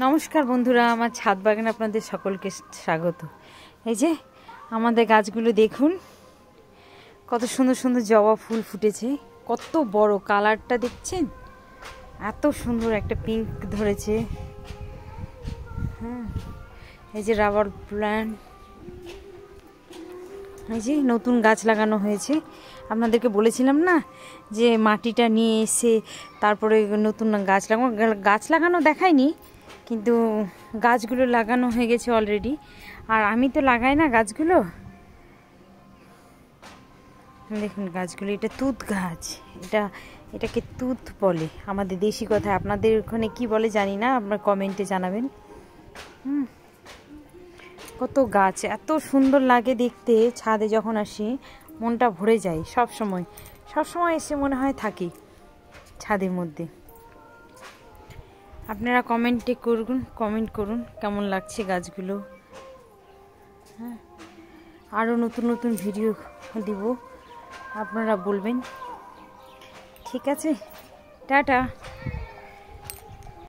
নমস্কার বন্ধুরা, আমার ছাদ বাগানে আপনাদের সকলকে স্বাগত। এই যে আমাদের গাছগুলো দেখুন, কত সুন্দর সুন্দর জবা ফুল ফুটেছে। কত বড়, কালারটা দেখছেন? এত সুন্দর একটা পিঙ্ক ধরেছে। হ্যাঁ, এই যে রাবার প্ল্যান্ট, এই যে নতুন গাছ লাগানো হয়েছে। আপনাদেরকে বলেছিলাম না যে মাটিটা নিয়ে এসে তারপরে নতুন গাছ লাগানো দেখায়নি, কিন্তু গাছগুলো লাগানো হয়ে গেছে অলরেডি। আর আমি তো লাগাই না গাছগুলো, দেখুন গাছগুলো। এটা তুত গাছ, এটাকে তুত বলে আমাদের দেশি কথায়। আপনাদের ওখানে কি বলে জানি না, আপনার কমেন্টে জানাবেন। কত গাছ, এত সুন্দর লাগে দেখতে। ছাদে যখন আসি মনটা ভরে যায়। সব সময় এসে মনে হয় থাকি ছাদের মধ্যে। আপনারা কমেন্ট করুন কেমন লাগছে গাছগুলো। হ্যাঁ, আরও নতুন নতুন ভিডিও দিব, আপনারা বলবেন। ঠিক আছে, টাটা।